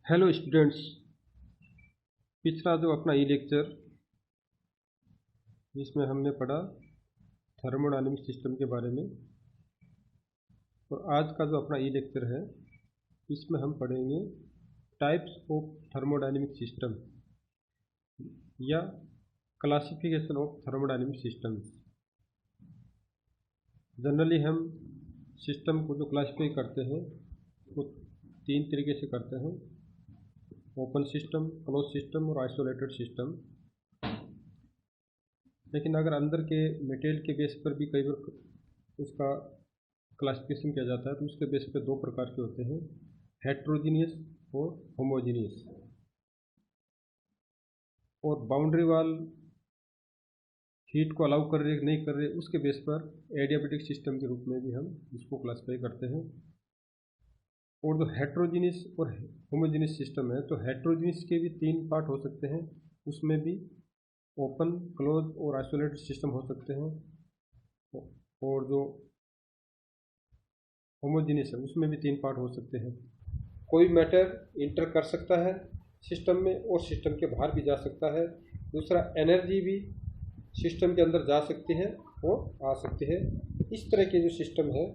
Hello students. पिछला जो अपना ई लेक्चर जिसमें हमने पढ़ा थर्मोडायनेमिक सिस्टम के बारे में, और आज का जो अपना ई लेक्चर है इसमें हम पढ़ेंगे टाइप्स ऑफ थर्मोडायनेमिक सिस्टम या classification of thermodynamic systems. Generally हम सिस्टम को जो क्लासिफाई करते हैं वो तीन तरीके से करते हैं: ओपन सिस्टम, क्लोज सिस्टम और आइसोलेटेड सिस्टम। लेकिन अगर अंदर के मटेरियल के बेस पर भी कई बार उसका क्लासिफिकेशन किया जाता है तो उसके बेस पर दो प्रकार के होते हैं: हेट्रोजीनियस और होमोजीनियस। और बाउंड्री वाल हीट को अलाउ कर रहे नहीं कर रहे उसके बेस पर एडियाबेटिक सिस्टम के रूप में भी हम इसको क्लासिफाई करते हैं। और जो हेट्रोजीनियस और होमोजीनियस सिस्टम है तो हेट्रोजीनियस के भी तीन पार्ट हो सकते हैं, उसमें भी ओपन, क्लोज और आइसोलेटेड सिस्टम हो सकते हैं। और जो होमोजीनियस है उसमें भी तीन पार्ट हो सकते हैं। कोई मैटर इंटर कर सकता है सिस्टम में और सिस्टम के बाहर भी जा सकता है। दूसरा, एनर्जी भी सिस्टम के अंदर जा सकती है और आ सकती है। इस तरह के जो सिस्टम है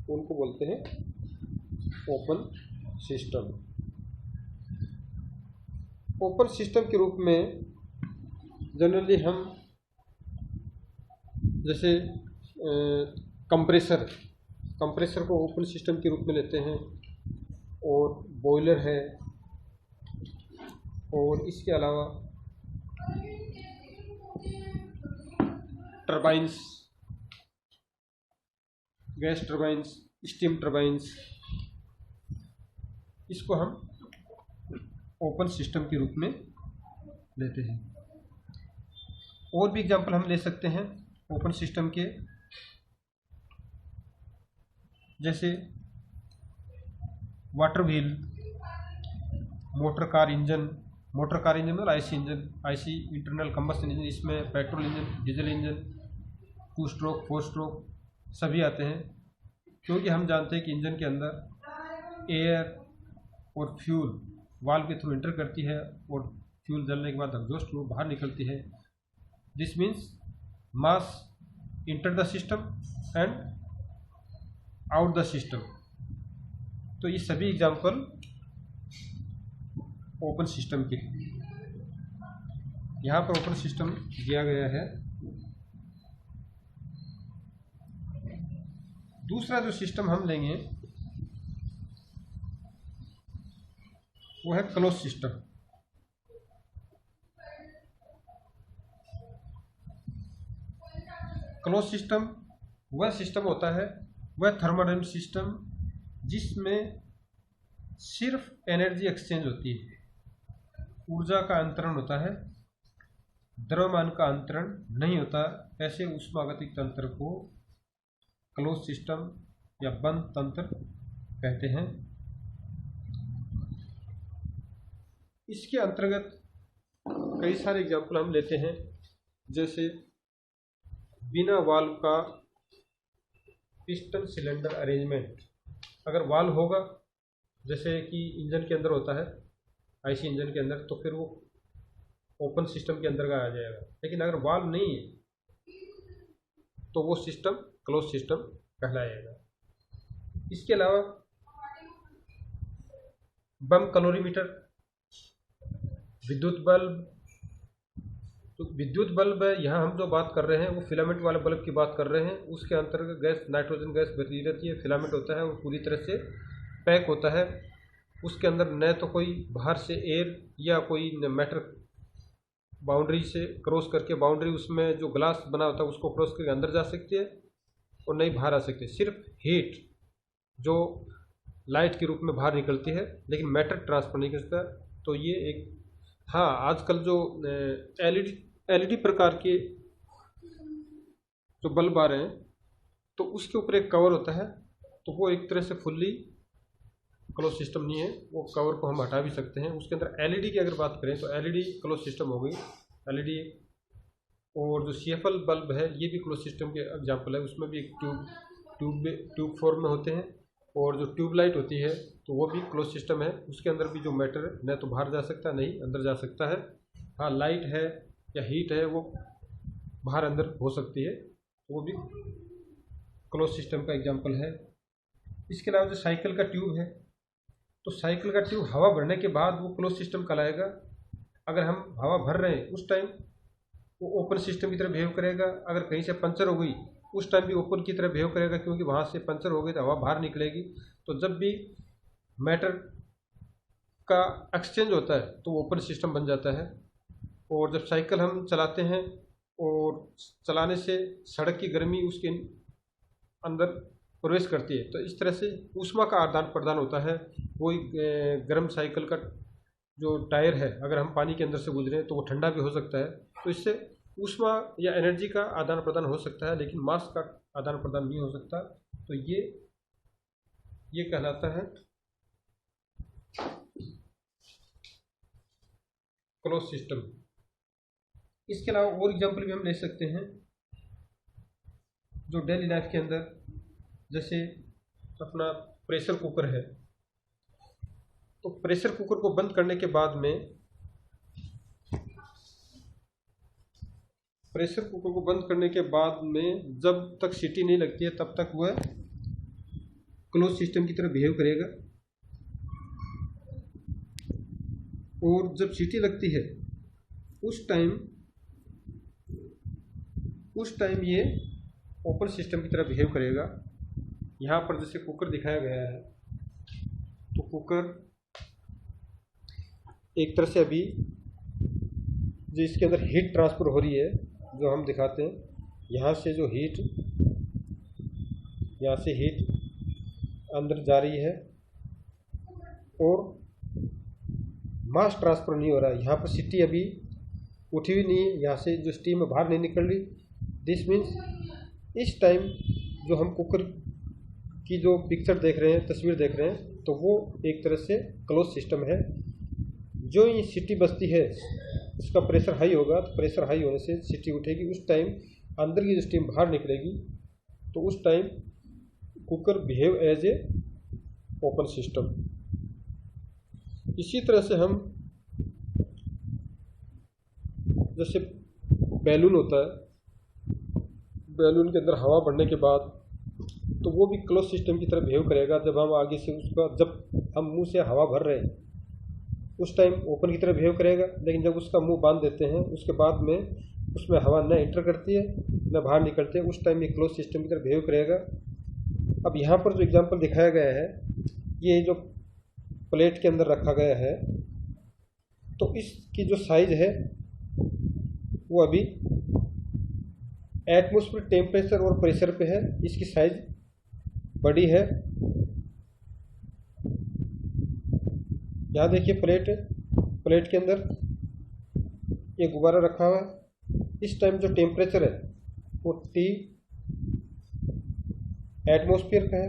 उनको बोलते हैं ओपन सिस्टम। ओपन सिस्टम के रूप में जनरली हम जैसे कंप्रेसर को ओपन सिस्टम के रूप में लेते हैं, और बॉयलर है, और इसके अलावा turbines, gas turbines, steam turbines, इसको हम ओपन सिस्टम के रूप में लेते हैं। और भी एग्जांपल हम ले सकते हैं ओपन सिस्टम के, जैसे water wheel, motor car engine मतलब IC engine, IC internal combustion engine, इसमें petrol engine, diesel engine, 2 stroke, 4 stroke सभी आते हैं। क्योंकि हम जानते हैं कि इंजन के अंदर एयर और फ्यूल वाल्व के थ्रू इंटर करती है और फ्यूल जलने के बाद एग्जॉस्ट में बाहर निकलती है। This means mass enter the system and out the system. तो ये सभी एग्जाम्पल ओपन सिस्टम के यहाँ पर ओपन सिस्टम दिया गया है। दूसरा जो सिस्टम हम लेंगे वो है क्लोज सिस्टम। क्लोज सिस्टम वह सिस्टम होता है, वह थर्मोडायनेमिक सिस्टम जिसमें सिर्फ एनर्जी एक्सचेंज होती है, ऊर्जा का अंतरण होता है, द्रव्यमान का अंतरण नहीं होता। ऐसे ऊष्मागतिक तंत्र को क्लोज सिस्टम या बंद तंत्र कहते हैं। इसके अंतर्गत कई सारे एग्जाम्पल हम लेते हैं, जैसे बिना वाल्व का पिस्टन सिलेंडर अरेंजमेंट। अगर वाल्व होगा, जैसे कि इंजन के अंदर होता है, आईसी इंजन के अंदर, तो फिर वो ओपन सिस्टम के अंदर का आ जाएगा। लेकिन अगर वाल्व नहीं है तो वो सिस्टम क्लोज सिस्टम कहलाएगा। इसके अलावा बम कैलोरीमीटर, विद्युत बल्ब। तो विद्युत बल्ब यहाँ हम जो बात कर रहे हैं वो फिलामेंट वाले बल्ब की बात कर रहे हैं। उसके अंतर्गत गैस, नाइट्रोजन गैस भरी रहती है, फिलामेंट होता है और पूरी तरह से पैक होता है। उसके अंदर न तो कोई बाहर से एयर या कोई मैटर बाउंड्री से क्रॉस करके, बाउंड्री उसमें जो ग्लास बना होता है उसको क्रॉस करके अंदर जा सकती है, और नहीं बाहर आ सकती है। सिर्फ हीट जो लाइट के रूप में बाहर निकलती है, लेकिन मैटर ट्रांसफर नहीं कर सकता। तो ये एक, हाँ, आजकल जो एलईडी प्रकार के जो बल्ब आ रहे हैं तो उसके ऊपर एक कवर होता है, तो वो एक तरह से फुल्ली क्लोज सिस्टम नहीं है, वो कवर को हम हटा भी सकते हैं। उसके अंदर एलईडी की अगर बात करें तो एलईडी क्लोज सिस्टम हो गई, एलईडी। और जो सीएफएल बल्ब है ये भी क्लोज सिस्टम के एग्जाम्पल है। उसमें भी एक ट्यूब फॉर्म में होते हैं, और जो ट्यूबलाइट होती है तो वो भी क्लोज सिस्टम है, उसके अंदर भी जो मैटर है न तो बाहर जा सकता है नहीं अंदर जा सकता है। हाँ, लाइट है या हीट है वो बाहर अंदर हो सकती है, तो वो भी क्लोज सिस्टम का एग्जांपल है। इसके अलावा जो साइकिल का ट्यूब है, तो साइकिल का ट्यूब हवा भरने के बाद वो क्लोज सिस्टम कहलाएगा। अगर हम हवा भर रहे हैं उस टाइम वो ओपन सिस्टम की तरह बिहेव करेगा। अगर कहीं से पंचर हो गई उस टाइम भी ओपन की तरह बिहेव करेगा, क्योंकि वहाँ से पंचर हो गई तो हवा बाहर निकलेगी। तो जब भी मैटर का एक्सचेंज होता है तो वो ओपन सिस्टम बन जाता है। और जब साइकिल हम चलाते हैं और चलाने से सड़क की गर्मी उसके अंदर प्रवेश करती है, तो इस तरह से ऊष्मा का आदान प्रदान होता है। वही गर्म साइकिल का जो टायर है अगर हम पानी के अंदर से गुजरें तो वो ठंडा भी हो सकता है। तो इससे ऊष्मा या एनर्जी का आदान प्रदान हो सकता है, लेकिन मास का आदान प्रदान नहीं हो सकता। तो ये कहलाता है क्लोज सिस्टम। इसके अलावा और एग्जांपल भी हम ले सकते हैं जो डेली लाइफ के अंदर, जैसे अपना प्रेशर कुकर है, तो प्रेशर कुकर को बंद करने के बाद में प्रेशर कुकर को बंद करने के बाद में जब तक सीटी नहीं लगती है तब तक वह क्लोज सिस्टम की तरह बिहेव करेगा। और जब सीटी लगती है उस टाइम ये ओपन सिस्टम की तरह बिहेव करेगा। यहाँ पर जैसे कुकर दिखाया गया है, तो कुकर एक तरह से अभी जो इसके अंदर हीट ट्रांसफ़र हो रही है जो हम दिखाते हैं, यहाँ से हीट अंदर जा रही है और मास ट्रांसफ़र नहीं हो रहा है। यहाँ पर सीटी अभी उठी हुई नहीं है, यहाँ से जो स्टीम बाहर नहीं निकल रही। दिस मीन्स इस टाइम जो हम कुकर की जो पिक्चर देख रहे हैं, तस्वीर देख रहे हैं, तो वो एक तरह से क्लोज सिस्टम है। जो ये सीटी बजती है उसका प्रेशर हाई होगा, तो प्रेशर हाई होने से सीटी उठेगी, उस टाइम अंदर की जो स्टीम बाहर निकलेगी, तो उस time cooker behave as a open system. इसी तरह से हम जैसे बैलून होता है, बैलून के अंदर हवा भरने के बाद तो वो भी क्लोज सिस्टम की तरह बिहेव करेगा। जब हम आगे से जब हम मुंह से हवा भर रहे हैं उस टाइम ओपन की तरह बिहेव करेगा, लेकिन जब उसका मुंह बांध देते हैं उसके बाद में उसमें हवा न एंटर करती है न बाहर निकलती है, उस टाइम ये क्लोज सिस्टम की तरह बिहेव करेगा। अब यहाँ पर जो एग्जांपल दिखाया गया है, ये जो प्लेट के अंदर रखा गया है, तो इसकी जो साइज है वो अभी एटमॉस्फेयर टेम्परेचर और प्रेशर पे है, इसकी साइज बड़ी है। यहाँ देखिए प्लेट के अंदर ये गुब्बारा रखा हुआ है। इस टाइम जो टेम्परेचर है वो T एटमॉस्फेयर का है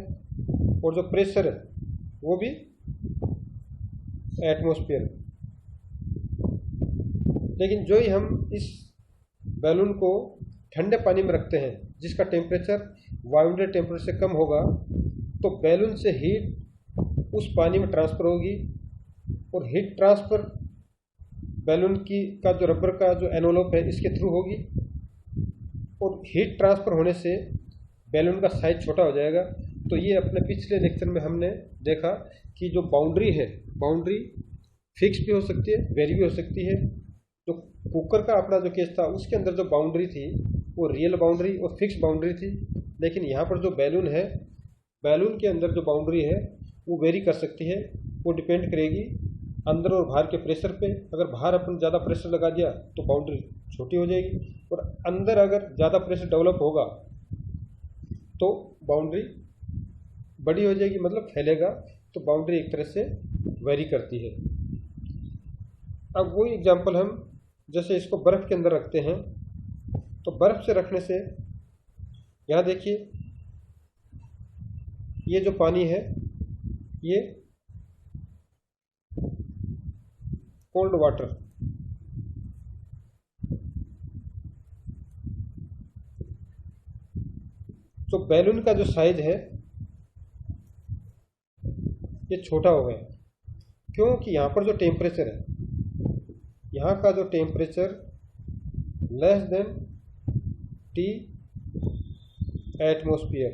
और जो प्रेशर है वो भी एटमॉस्फेयर। लेकिन जो ही हम इस बैलून को ठंडे पानी में रखते हैं जिसका टेम्परेचर वायुमंडलीय टेम्परेचर से कम होगा, तो बैलून से हीट उस पानी में ट्रांसफ़र होगी और हीट ट्रांसफ़र बैलून का जो रबर का जो एनवलप है इसके थ्रू होगी, और हीट ट्रांसफ़र होने से बैलून का साइज छोटा हो जाएगा। तो ये अपने पिछले लेक्चर में हमने देखा कि जो बाउंड्री है, बाउंड्री फिक्स भी हो सकती है, वेरी भी हो सकती है। जो कुकर का अपना जो केस था उसके अंदर जो बाउंड्री थी वो रियल बाउंड्री और फिक्स बाउंड्री थी, लेकिन यहाँ पर जो बैलून है, बैलून के अंदर जो बाउंड्री है वो वेरी कर सकती है। वो डिपेंड करेगी अंदर और बाहर के प्रेशर पे। अगर बाहर अपन ज़्यादा प्रेशर लगा दिया तो बाउंड्री छोटी हो जाएगी, और अंदर अगर ज़्यादा प्रेशर डेवलप होगा तो बाउंड्री बड़ी हो जाएगी, मतलब फैलेगा। तो बाउंड्री एक तरह से वेरी करती है। अब वही एग्जांपल हम जैसे इसको बर्फ़ के अंदर रखते हैं, तो बर्फ़ से रखने से यहाँ देखिए ये जो पानी है ये कोल्ड वाटर, तो बैलून का जो साइज है ये छोटा हो गया, क्योंकि यहाँ पर जो टेम्परेचर है, यहाँ का जो temperature less than T atmosphere,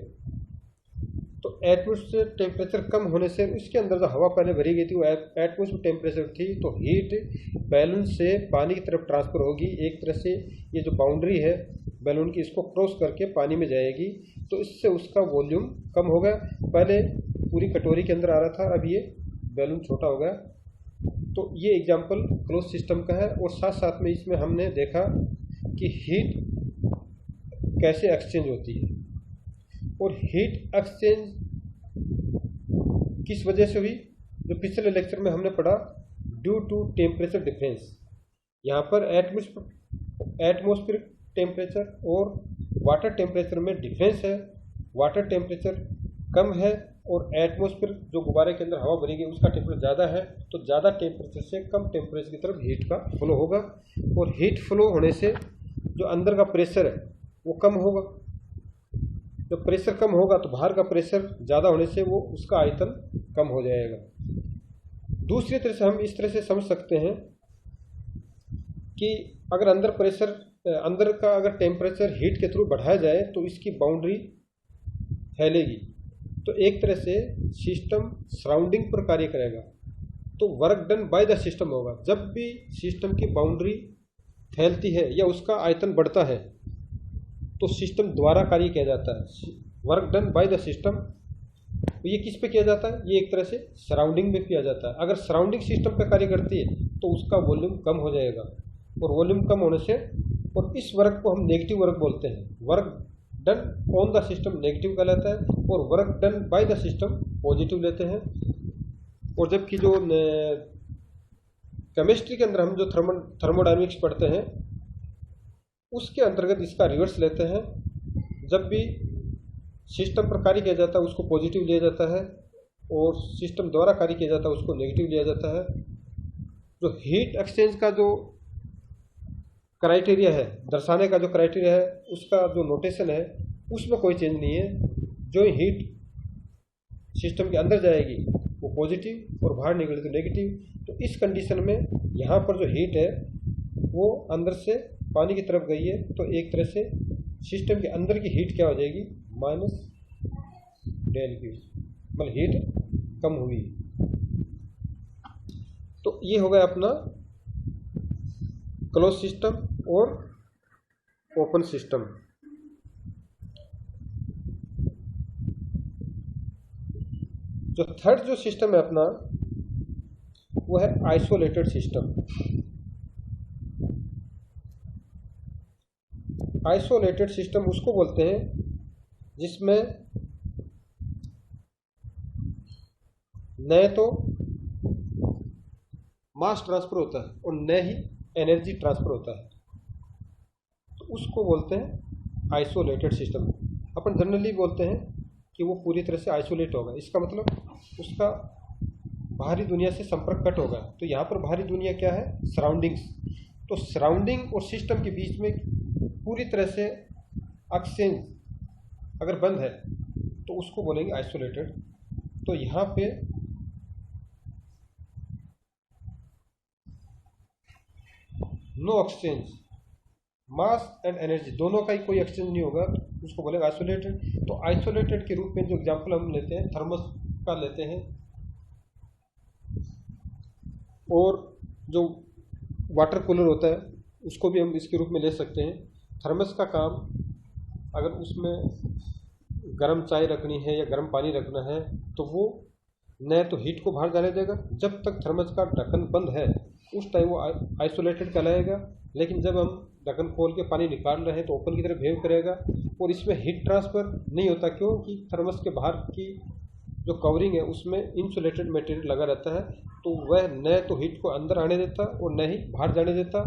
तो एटमॉस्फेयर टेम्परेचर कम होने से उसके अंदर जो हवा पहले भरी गई थी वो एटमॉस्फेयर टेम्परेचर थी, तो हीट बैलून से पानी की तरफ ट्रांसफ़र होगी। एक तरह से ये जो बाउंड्री है बैलून की, इसको क्रॉस करके पानी में जाएगी, तो इससे उसका वॉल्यूम कम हो गया। पहले पूरी कटोरी के अंदर आ रहा था, अब ये बैलून छोटा हो गया। तो ये एग्जाम्पल क्लोज सिस्टम का है। और साथ साथ में इसमें हमने देखा कि हीट कैसे एक्सचेंज होती है, और हीट एक्सचेंज किस वजह से हुई, जो पिछले लेक्चर में हमने पढ़ा, ड्यू टू टेम्परेचर डिफरेंस। यहाँ पर एटमॉस्फेरिक टेम्परेचर और वाटर टेम्परेचर में डिफरेंस है। वाटर टेम्परेचर कम है और एटमॉस्फेयर जो गुब्बारे के अंदर हवा भरी गई उसका टेम्परेचर ज़्यादा है, तो ज़्यादा टेम्परेचर से कम टेम्परेचर की तरफ हीट का फ्लो होगा, और हीट फ्लो होने से जो अंदर का प्रेशर है वो कम होगा। जब प्रेशर कम होगा तो बाहर का प्रेशर ज़्यादा होने से वो उसका आयतन कम हो जाएगा। दूसरी तरह से हम इस तरह से समझ सकते हैं कि अगर अंदर का अगर टेम्परेचर हीट के थ्रू बढ़ाया जाए तो इसकी बाउंड्री फैलेगी, तो एक तरह से सिस्टम सराउंडिंग पर कार्य करेगा, तो work done by the system होगा। जब भी सिस्टम की बाउंड्री फैलती है या उसका आयतन बढ़ता है तो सिस्टम द्वारा कार्य किया जाता है, work done by the system. तो ये किस पे किया जाता है, ये एक तरह से सराउंडिंग में किया जाता है। अगर सराउंडिंग सिस्टम पे कार्य करती है तो उसका वॉल्यूम कम हो जाएगा, और वॉल्यूम कम होने से, और इस वर्क को हम नेगेटिव वर्क बोलते हैं। Work done on the system negative कहलाता है, और work done by the system positive लेते हैं। और जबकि जो केमिस्ट्री के अंदर हम जो थर्मोडायनेमिक्स पढ़ते हैं उसके अंतर्गत इसका रिवर्स लेते हैं। जब भी सिस्टम पर कार्य किया जाता है उसको पॉजिटिव लिया जाता है, और सिस्टम द्वारा कार्य किया जाता है उसको नेगेटिव लिया जाता है। जो हीट एक्सचेंज का जो क्राइटेरिया है, दर्शाने का जो क्राइटेरिया है, उसका जो नोटेशन है उसमें कोई चेंज नहीं है। जो हीट सिस्टम के अंदर जाएगी वो पॉजिटिव और बाहर निकले तो नेगेटिव। तो इस कंडीशन में यहाँ पर जो हीट है वो अंदर से पानी की तरफ गई है, तो एक तरह से सिस्टम के अंदर की हीट क्या हो जाएगी, माइनस डेल क्यू, मतलब हीट कम हुई। तो ये हो गया अपना क्लोज सिस्टम और ओपन सिस्टम। जो थर्ड जो सिस्टम है अपना वो है आइसोलेटेड सिस्टम। आइसोलेटेड सिस्टम उसको बोलते हैं जिसमें न तो मास ट्रांसफर होता है और न ही एनर्जी ट्रांसफर होता है, तो उसको बोलते हैं आइसोलेटेड सिस्टम। अपन जनरली बोलते हैं कि वो पूरी तरह से आइसोलेट होगा, इसका मतलब उसका बाहरी दुनिया से संपर्क कट होगा। तो यहाँ पर बाहरी दुनिया क्या है, सराउंडिंग्स। तो सराउंडिंग और सिस्टम के बीच में पूरी तरह से एक्सचेंज अगर बंद है तो उसको बोलेंगे आइसोलेटेड। तो यहाँ पे no exchange, mass and energy दोनों का ही कोई एक्सचेंज नहीं होगा, उसको बोलेंगे आइसोलेटेड। तो आइसोलेटेड के रूप में जो एग्जांपल हम लेते हैं थर्मस का लेते हैं, और जो वाटर कूलर होता है उसको भी हम इसके रूप में ले सकते हैं। थर्मस का काम, अगर उसमें गर्म चाय रखनी है या गर्म पानी रखना है तो वो न तो हीट को बाहर जाने देगा, जब तक थर्मस का ढक्कन बंद है उस टाइम वो आइसोलेटेड कहलाएगा। लेकिन जब हम ढक्कन खोल के पानी निकाल रहे हैं तो ओपन की तरफ बिहेव करेगा, और इसमें हीट ट्रांसफ़र नहीं होता, क्योंकि थर्मस के बाहर की जो कवरिंग है उसमें इंसुलेटेड मटेरियल लगा रहता है, तो वह न तो हीट को अंदर आने देता और न ही बाहर जाने देता।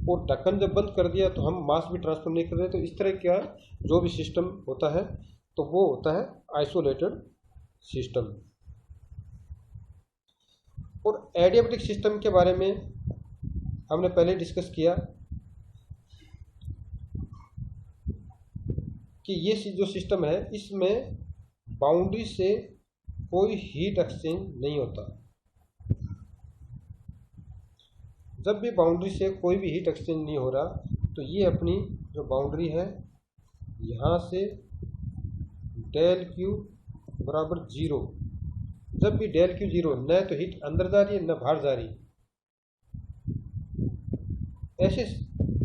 और ढक्कन जब बंद कर दिया तो हम मास भी ट्रांसफ़र नहीं कर रहे। तो इस तरह का जो भी सिस्टम होता है तो वो होता है आइसोलेटेड सिस्टम। और एडियाबैटिक सिस्टम के बारे में हमने पहले डिस्कस किया कि ये जो सिस्टम है इसमें बाउंड्री से कोई हीट एक्सचेंज नहीं होता। जब भी बाउंड्री से कोई भी हीट एक्सचेंज नहीं हो रहा तो ये अपनी जो बाउंड्री है यहाँ से डेल क्यू बराबर 0। जब भी डेल क्यू 0, न तो हीट अंदर जा रही है न बाहर जा रही है,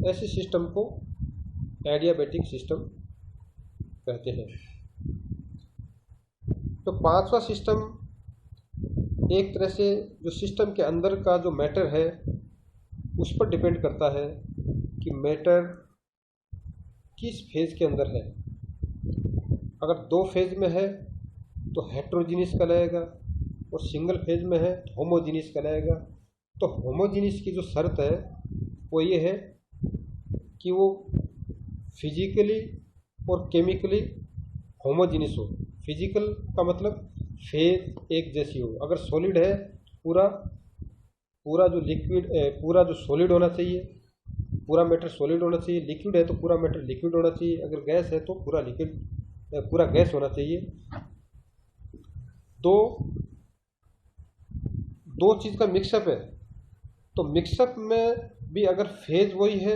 ऐसे सिस्टम को एडियाबैटिक सिस्टम कहते हैं। तो पांचवा सिस्टम एक तरह से जो सिस्टम के अंदर का जो मैटर है उस पर डिपेंड करता है कि मैटर किस फेज के अंदर है। अगर 2 फेज में है तो हेट्रोजीनियस कहलाएगा और सिंगल फेज में है तो होमोजीनियस कहलाएगा। तो होमोजीनियस की जो शर्त है वो ये है कि वो फिजिकली और केमिकली होमोजीनियस हो। फिजिकल का मतलब फेज एक जैसी हो। अगर सॉलिड है पूरा जो लिक्विड पूरा जो सॉलिड होना चाहिए, पूरा मैटर सॉलिड होना चाहिए। लिक्विड है तो पूरा मैटर लिक्विड होना चाहिए। अगर गैस है तो पूरा गैस होना चाहिए। दो चीज़ का मिक्सअप है तो मिक्सअप में भी अगर फेज वही है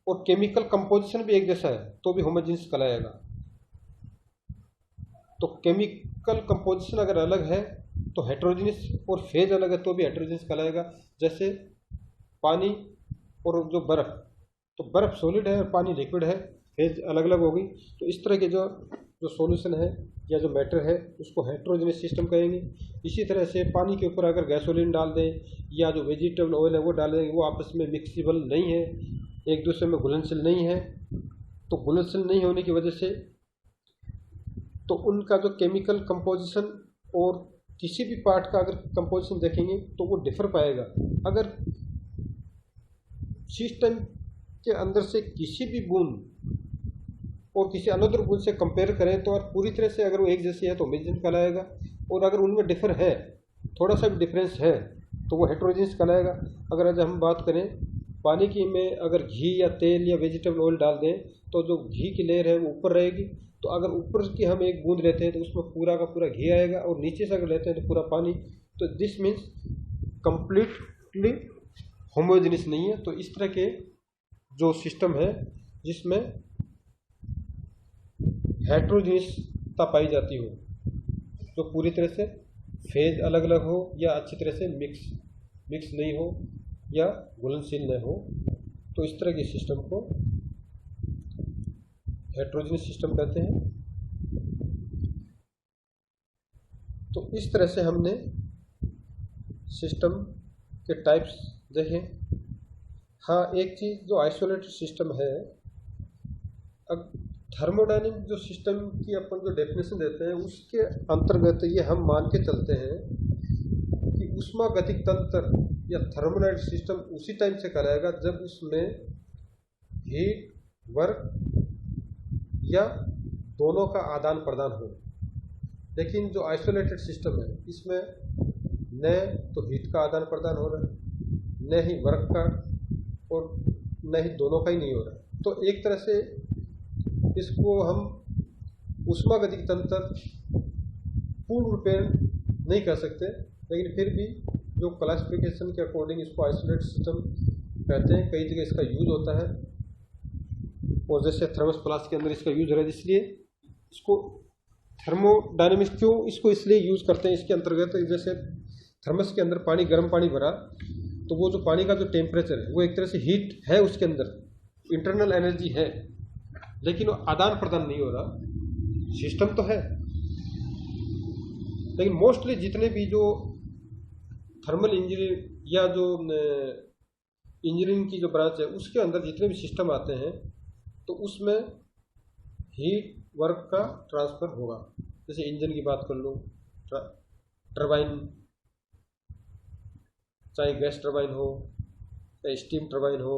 और केमिकल कंपोजिशन भी एक जैसा है तो भी होमोजेनियस कहलाएगा। तो केमिकल कंपोजिशन अगर अलग है तो हेट्रोजीनियस और फेज अलग है तो भी हेट्रोजीनियस कहलाएगा। जैसे पानी और जो बर्फ़, तो बर्फ़ सॉलिड है और पानी लिक्विड है, फेज अलग अलग हो गई। तो इस तरह के जो सॉल्यूशन है या जो मैटर है उसको हेट्रोजीनियस सिस्टम कहेंगे। इसी तरह से पानी के ऊपर अगर गैसोलीन डाल दें या जो वेजिटेबल ऑयल है वो डाल देंगे, वो आपस में मिक्सिबल नहीं है, एक दूसरे में घुलनशील नहीं है। तो घुलनशील नहीं होने की वजह से तो उनका जो केमिकल कंपोजिशन और किसी भी पार्ट का अगर कंपोजिशन देखेंगे तो वो डिफर पाएगा। अगर सिस्टम के अंदर से किसी भी बूंद और किसी अनदर बूंद से कंपेयर करें तो और पूरी तरह से अगर वो एक जैसी है तो होमोजेनियस कहलाएगा। और अगर उनमें डिफर है, थोड़ा सा भी डिफरेंस है तो वो हेट्रोजीनियस कहलाएगा। अगर आज हम बात करें पानी की में अगर घी या तेल या वेजिटेबल ऑयल डाल दें तो जो घी की लेयर है वो ऊपर रहेगी। तो अगर ऊपर की हम एक बूंद लेते हैं तो उसमें पूरा का पूरा घी आएगा और नीचे से अगर लेते हैं तो पूरा पानी। तो दिस मीन्स कंप्लीटली होमोजेनियस नहीं है। तो इस तरह के जो सिस्टम है जिसमें हेट्रोजीनियसता पाई जाती हो, जो पूरी तरह से फेज अलग अलग हो या अच्छी तरह से मिक्स नहीं हो या घुलनशील न हो, तो इस तरह के सिस्टम को हेट्रोजीनियस सिस्टम कहते हैं। तो इस तरह से हमने सिस्टम के टाइप्स देखे। हाँ, एक चीज़ जो आइसोलेटेड सिस्टम है, अब थर्मोडायनेमिक जो सिस्टम की अपन जो डेफिनेशन देते हैं उसके अंतर्गत ये हम मान के चलते हैं कि ऊष्मागतिक तंत्र या थर्मोडायनेमिक सिस्टम उसी टाइम से कहलाएगा जब उसमें हीट वर्क या दोनों का आदान प्रदान हो। लेकिन जो आइसोलेटेड सिस्टम है इसमें न तो हीट का आदान प्रदान हो रहा है, न ही वर्क का, और न ही दोनों का ही नहीं हो रहा। तो एक तरह से इसको हम ऊष्मागतिक तंत्र पूर्ण रूपेण नहीं कह सकते, लेकिन फिर भी जो क्लासिफिकेशन के अकॉर्डिंग इसको आइसोलेटेड सिस्टम कहते हैं। कई जगह इसका यूज होता है और जैसे थर्मस प्लास के अंदर इसका यूज हो रहा है, इसलिए इसको थर्मोडायनेमिक्स क्यों इसको इसलिए यूज करते हैं इसके अंतर्गत। जैसे थर्मस के अंदर पानी, गर्म पानी भरा तो वो जो पानी का जो टेम्परेचर है वो एक तरह से हीट है, उसके अंदर इंटरनल एनर्जी है, लेकिन वो आदान प्रदान नहीं हो रहा। सिस्टम तो है लेकिन मोस्टली जितने भी जो थर्मल इंजीनियरिंग या जो इंजीनियरिंग की जो ब्रांच है उसके अंदर जितने भी सिस्टम आते हैं तो उसमें हीट वर्क का ट्रांसफ़र होगा। जैसे इंजन की बात कर लो, टरबाइन, चाहे गैस टरबाइन हो या स्टीम टरबाइन हो,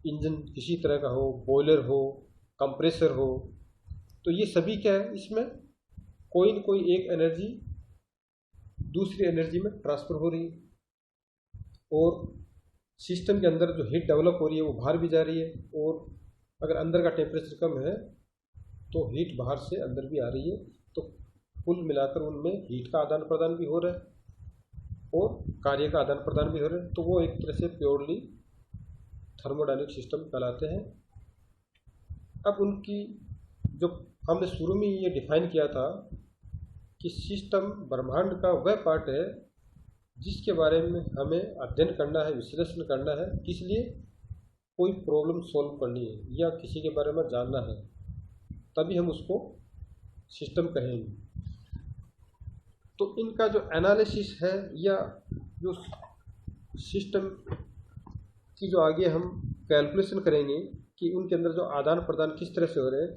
इंजन किसी तरह का हो, बॉयलर हो, कंप्रेसर हो, तो ये सभी क्या है, इसमें कोई न कोई एक एनर्जी दूसरी एनर्जी में ट्रांसफ़र हो रही है और सिस्टम के अंदर जो हीट डेवलप हो रही है वो बाहर भी जा रही है। और अगर अंदर का टेम्परेचर कम है तो हीट बाहर से अंदर भी आ रही है। तो कुल मिलाकर उनमें हीट का आदान प्रदान भी हो रहा है और कार्य का आदान प्रदान भी हो रहा है, तो वो एक तरह से प्योरली थर्मोडायनेमिक सिस्टम कहलाते हैं। अब उनकी जो हमने शुरू में ये डिफाइन किया था कि सिस्टम ब्रह्मांड का वह पार्ट है जिसके बारे में हमें अध्ययन करना है, विश्लेषण करना है, किस लिए, कोई प्रॉब्लम सॉल्व करनी है या किसी के बारे में जानना है, तभी हम उसको सिस्टम कहेंगे। तो इनका जो एनालिसिस है या जो सिस्टम की जो आगे हम कैलकुलेशन करेंगे कि उनके अंदर जो आदान प्रदान किस तरह से हो रहे हैं,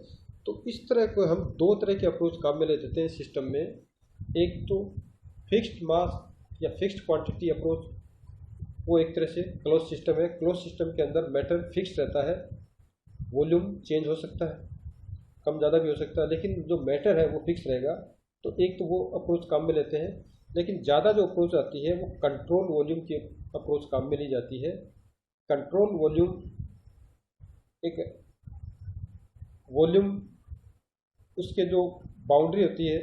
तो इस तरह को हम दो तरह के अप्रोच काम में ले देते हैं सिस्टम में। एक तो फिक्स्ड मास या फिक्स्ड क्वांटिटी अप्रोच, वो एक तरह से क्लोज सिस्टम है। क्लोज सिस्टम के अंदर मैटर फिक्स रहता है, वॉल्यूम चेंज हो सकता है, कम ज़्यादा भी हो सकता है, लेकिन जो मैटर है वो फिक्स रहेगा। तो एक तो वो अप्रोच काम में लेते हैं, लेकिन ज़्यादा जो अप्रोच आती है वो कंट्रोल वॉल्यूम की अप्रोच काम में ली जाती है। कंट्रोल वॉल्यूम एक वॉल्यूम, उसके जो बाउंड्री होती है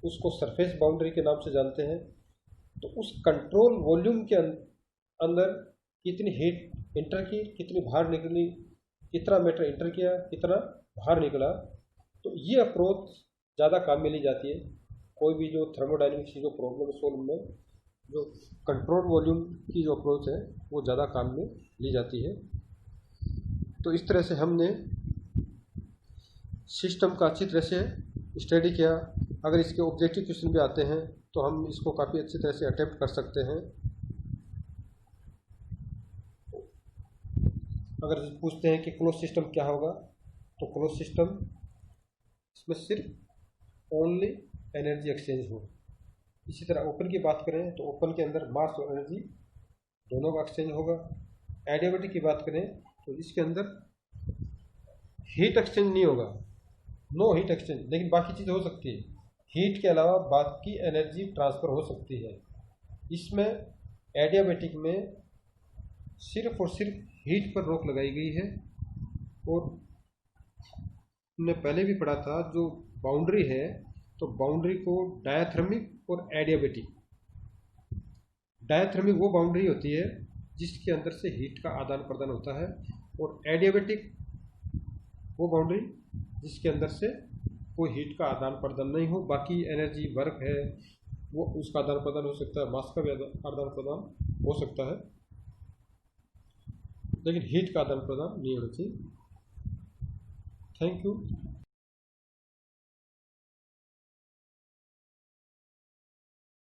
उसको सरफेस बाउंड्री के नाम से जानते हैं। तो उस कंट्रोल वॉल्यूम के अंदर कितनी हीट इंटर की, कितनी बाहर निकली, कितना मैटर इंटर किया, कितना बाहर निकला, तो ये अप्रोच ज़्यादा काम में ली जाती है। कोई भी जो थर्मोडायनेमिक्स की जो प्रॉब्लम सॉल्व में जो कंट्रोल वॉल्यूम की जो अप्रोच है वो ज़्यादा काम में ली जाती है। तो इस तरह से हमने सिस्टम का अच्छी तरह से स्टडी किया। अगर इसके ऑब्जेक्टिव क्वेश्चन भी आते हैं तो हम इसको काफ़ी अच्छी तरह से अटेम्प्ट कर सकते हैं। अगर पूछते हैं कि क्लोज सिस्टम क्या होगा, तो क्लोज सिस्टम इसमें सिर्फ ओनली एनर्जी एक्सचेंज हो। इसी तरह ओपन की बात करें तो ओपन के अंदर मास और एनर्जी दोनों का एक्सचेंज होगा। एडियाबेटिक की बात करें तो इसके अंदर हीट एक्सचेंज नहीं होगा, नो हीट एक्सचेंज, लेकिन बाकी चीज़ हो सकती है। हीट के अलावा बाकी एनर्जी ट्रांसफ़र हो सकती है। इसमें एडियाबेटिक में सिर्फ और सिर्फ हीट पर रोक लगाई गई है। और हमने पहले भी पढ़ा था जो बाउंड्री है, तो बाउंड्री को डायाथर्मिक और एडियाबेटिक, डायाथर्मिक वो बाउंड्री होती है जिसके अंदर से हीट का आदान प्रदान होता है, और एडियाबेटिक वो बाउंड्री जिसके अंदर से कोई हीट का आदान प्रदान नहीं हो। बाकी एनर्जी वर्क है वो उसका आदान प्रदान हो सकता है, मास का भी आदान प्रदान हो सकता है, लेकिन हीट का आदान प्रदान नहीं होना चाहिए। Thank you.